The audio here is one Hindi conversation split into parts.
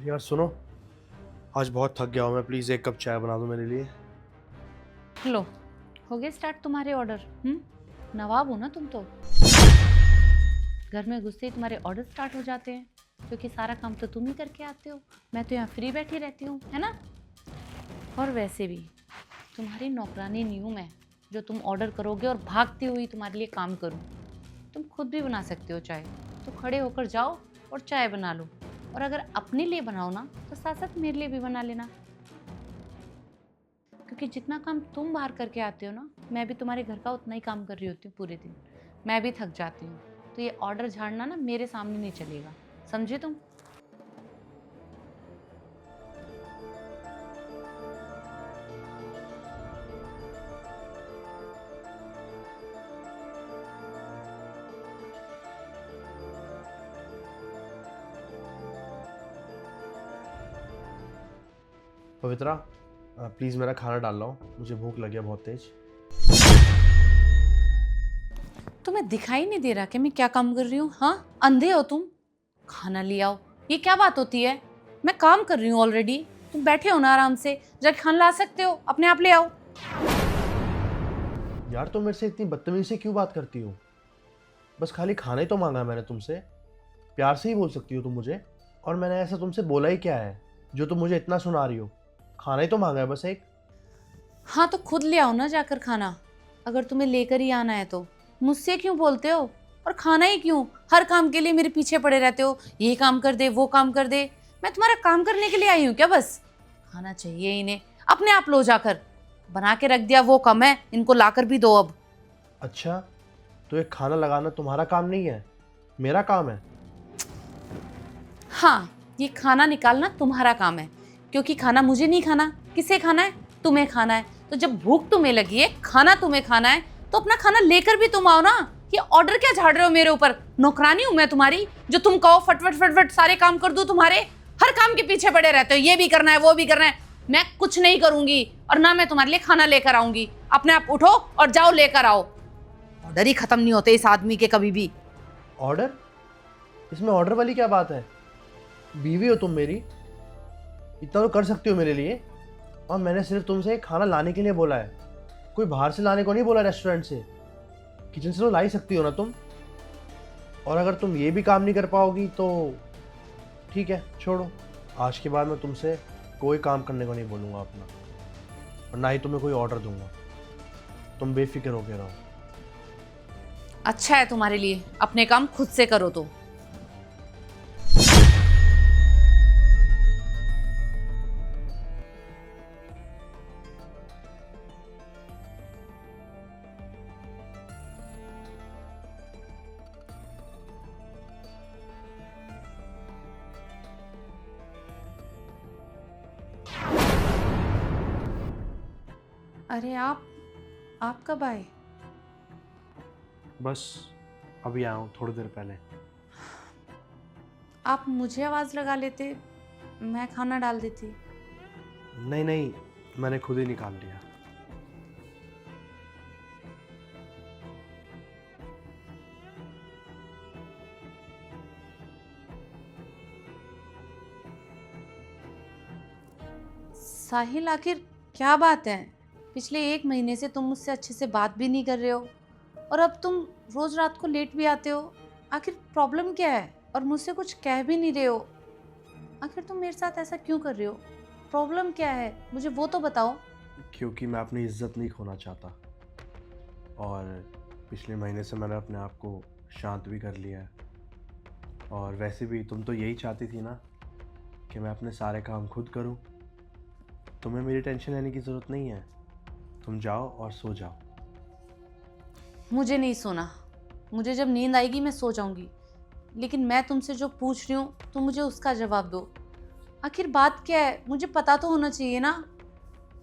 यार सुनो, आज बहुत थक गया हूँ मैं। प्लीज़ एक कप चाय बना दो मेरे लिए। लो, हो गए स्टार्ट तुम्हारे ऑर्डर। नवाब हो ना तुम तो। घर में घुसते ही तुम्हारे ऑर्डर स्टार्ट हो जाते हैं, क्योंकि सारा काम तो तुम ही करके आते हो। मैं तो यहाँ फ्री बैठी रहती हूँ, है ना। और वैसे भी तुम्हारी नौकरानी नहीं हूँ मैं, जो तुम ऑर्डर करोगे और भागती हुई तुम्हारे लिए काम करूँ। तुम खुद भी बना सकते हो चाय, तो खड़े होकर जाओ और चाय बना लो। और अगर अपने लिए बनाओ ना, तो साथ साथ मेरे लिए भी बना लेना, क्योंकि जितना काम तुम बाहर करके आते हो ना, मैं भी तुम्हारे घर का उतना ही काम कर रही होती हूँ पूरे दिन। मैं भी थक जाती हूँ। तो ये ऑर्डर झाड़ना ना मेरे सामने नहीं चलेगा, समझे तुम। पवित्रा, प्लीज़ मेरा खाना डाल लो, मुझे भूख लगी है बहुत तेज। तुम्हें दिखाई नहीं दे रहा कि मैं क्या काम कर रही हूँ? हाँ, अंधे हो तुम। खाना ले आओ, ये क्या बात होती है? मैं काम कर रही हूँ ऑलरेडी। तुम बैठे हो ना आराम से, जाके खाना ला सकते हो, अपने आप ले आओ। यार तुम मेरे से इतनी बदतमीजी से क्यों बात करती हो? बस खाली खाना ही तो मांगा है मैंने तुमसे। प्यार से ही बोल सकती हो तुम मुझे। और मैंने ऐसा तुमसे बोला ही क्या है जो तुम मुझे इतना सुना रही हो? खाना ही तो मांगा है बस एक। हाँ, तो खुद ले आओ ना जाकर खाना, अगर तुम्हें लेकर ही आना है तो। मुझसे क्यों बोलते हो? और खाना ही क्यों? हर काम के लिए मेरे पीछे पड़े रहते हो, ये काम कर दे, वो काम कर दे। मैं तुम्हारा काम करने के लिए आई हूँ क्या? बस खाना चाहिए इन्हें, अपने आप लो जाकर। बना के रख दिया वो कम है, इनको लाकर भी दो अब। अच्छा, तो ये खाना लगाना तुम्हारा काम नहीं है, मेरा काम है। हाँ, ये खाना निकालना तुम्हारा काम है, क्योंकि खाना मुझे नहीं खाना। किसे खाना है? तुम्हें खाना है। तो जब भूख तुम्हें लगी है, खाना तुम्हें खाना है, तो अपना खाना लेकर भी तुम आओ ना। ये ऑर्डर क्या झाड़ रहे हो मेरे ऊपर? नौकरानी हूं मैं तुम्हारी, जो तुम कहो फटफट फटफट सारे काम कर दूं तुम्हारे? हर काम के पीछे पड़े रहते हो, ये भी करना है, वो भी करना है। मैं कुछ नहीं करूंगी, और ना मैं तुम्हारे लिए खाना लेकर आऊंगी। अपने आप उठो और जाओ लेकर आओ। ऑर्डर ही खत्म नहीं होते इस आदमी के कभी भी। ऑर्डर? इसमें ऑर्डर वाली क्या बात है? बीवी हो तुम मेरी, इतना तो कर सकती हो मेरे लिए। और मैंने सिर्फ तुमसे खाना लाने के लिए बोला है, कोई बाहर से लाने को नहीं बोला रेस्टोरेंट से। किचन से तो ला ही सकती हो ना तुम। और अगर तुम ये भी काम नहीं कर पाओगी तो ठीक है, छोड़ो। आज के बाद मैं तुमसे कोई काम करने को नहीं बोलूँगा अपना, और ना ही तुम्हें कोई ऑर्डर दूंगा। तुम बेफिक्र होके रहो। अच्छा है तुम्हारे लिए, अपने काम खुद से करो तो। अरे आप कब आए? बस अभी आया हूँ थोड़ी देर पहले। आप मुझे आवाज लगा लेते, मैं खाना डाल देती। नहीं नहीं, मैंने खुद ही निकाल लिया। साहिल, आखिर क्या बात है? पिछले 1 महीने से तुम मुझसे अच्छे से बात भी नहीं कर रहे हो, और अब तुम रोज रात को लेट भी आते हो। आखिर प्रॉब्लम क्या है? और मुझसे कुछ कह भी नहीं रहे हो। आखिर तुम मेरे साथ ऐसा क्यों कर रहे हो? प्रॉब्लम क्या है, मुझे वो तो बताओ। क्योंकि मैं अपनी इज्जत नहीं खोना चाहता, और पिछले महीने से मैंने अपने आप को शांत भी कर लिया है। और वैसे भी तुम तो यही चाहती थी ना कि मैं अपने सारे काम खुद करूं। तुम्हें मेरी टेंशन लेने की ज़रूरत नहीं है। तुम जाओ और सो जाओ। मुझे नहीं सोना। मुझे जब नींद आएगी मैं सो जाऊंगी। लेकिन मैं तुमसे जो पूछ रही हूँ, तुम मुझे उसका जवाब दो। आखिर बात क्या है, मुझे पता तो होना चाहिए ना।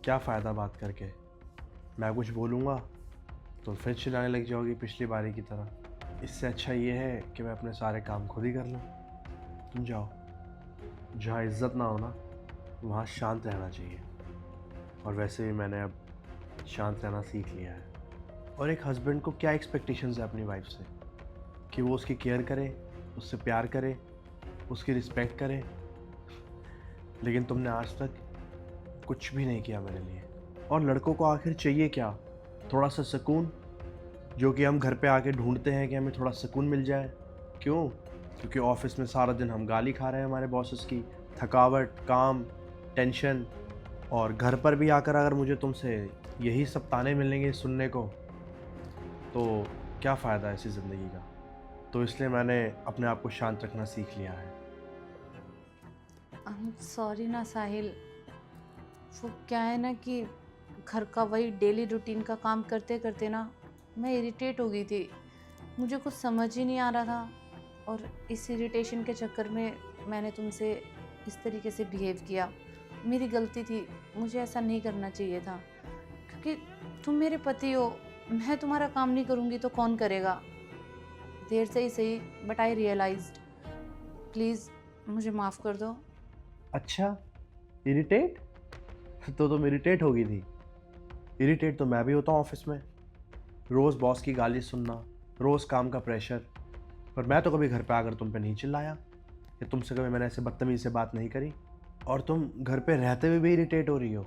क्या फ़ायदा बात करके? मैं कुछ बोलूँगा तुम फिर चिल्लाने लग जाओगी पिछली बारी की तरह। इससे अच्छा ये है कि मैं अपने सारे काम खुद ही कर लूँ। तुम जाओ। जहाँ इज्जत ना हो ना, वहाँ शांत रहना चाहिए। और वैसे भी मैंने अब शांत रहना सीख लिया है। और एक हस्बैंड को क्या एक्सपेक्टेशंस है अपनी वाइफ से? कि वो उसकी केयर करे, उससे प्यार करे, उसकी रिस्पेक्ट करे। लेकिन तुमने आज तक कुछ भी नहीं किया मेरे लिए। और लड़कों को आखिर चाहिए क्या? थोड़ा सा सुकून, जो कि हम घर पे आके ढूंढते हैं कि हमें थोड़ा सुकून मिल जाए। क्यों? क्योंकि ऑफिस में सारा दिन हम गाली खा रहे हैं हमारे बॉसेस की, थकावट, काम, टेंशन। और घर पर भी आकर अगर मुझे तुमसे यही सब ताने मिलेंगे सुनने को, तो क्या फ़ायदा ऐसी ज़िंदगी का? तो इसलिए मैंने अपने आप को शांत रखना सीख लिया है। सॉरी ना साहिल, वो क्या है ना कि घर का वही डेली रूटीन का काम करते करते ना मैं इरिटेट हो गई थी। मुझे कुछ समझ ही नहीं आ रहा था, और इस इरिटेशन के चक्कर में मैंने तुमसे इस तरीके से बिहेव किया। मेरी गलती थी, मुझे ऐसा नहीं करना चाहिए था, क्योंकि तुम मेरे पति हो। मैं तुम्हारा काम नहीं करूँगी तो कौन करेगा? देर से ही सही, बट आई रियलाइज्ड। प्लीज़ मुझे माफ़ कर दो। अच्छा, इरिटेट? तो तुम इरिटेट हो गई थी। इरिटेट तो मैं भी होता हूँ ऑफिस में। रोज़ बॉस की गाली सुनना, रोज़ काम का प्रेशर। पर मैं तो कभी घर पे आकर तुम पे नहीं चिल्लाया, या तुमसे कभी मैंने ऐसे बदतमीज़ी से बात नहीं करी। और तुम घर पे रहते हुए भी इरिटेट हो रही हो।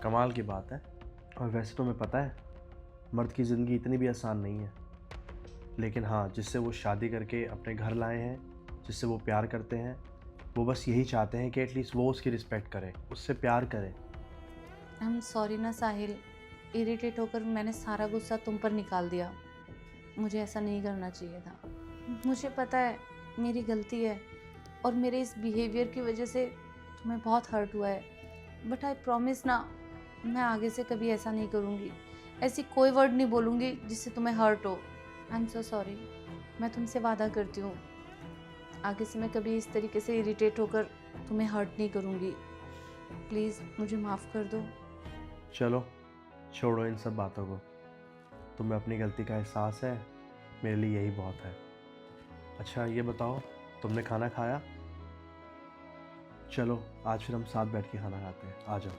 कमाल की बात है। और वैसे तुम्हें पता है, मर्द की ज़िंदगी इतनी भी आसान नहीं है। लेकिन हाँ, जिससे वो शादी करके अपने घर लाए हैं, जिससे वो प्यार करते हैं, वो बस यही चाहते हैं कि एटलीस्ट वो उसकी रिस्पेक्ट करे, उससे प्यार करे। आई एम सॉरी ना साहिल, इरिटेट होकर मैंने सारा गुस्सा तुम पर निकाल दिया। मुझे ऐसा नहीं करना चाहिए था। मुझे पता है मेरी गलती है, और मेरे इस बिहेवियर की वजह से तुम्हें बहुत हर्ट हुआ है। बट आई प्रॉमिस ना, मैं आगे से कभी ऐसा नहीं करूँगी। ऐसी कोई वर्ड नहीं बोलूँगी जिससे तुम्हें हर्ट हो। I am so sorry. मैं तुमसे वादा करती हूँ, आगे से मैं कभी इस तरीके से इरिटेट होकर तुम्हें हर्ट नहीं करूँगी। प्लीज़ मुझे माफ़ कर दो। चलो, छोड़ो इन सब बातों को। तुम्हें अपनी गलती का एहसास है, मेरे लिए यही बहुत है। अच्छा ये बताओ, तुमने खाना खाया? चलो आज फिर हम साथ बैठ के खाना खाते हैं, आ जाओ।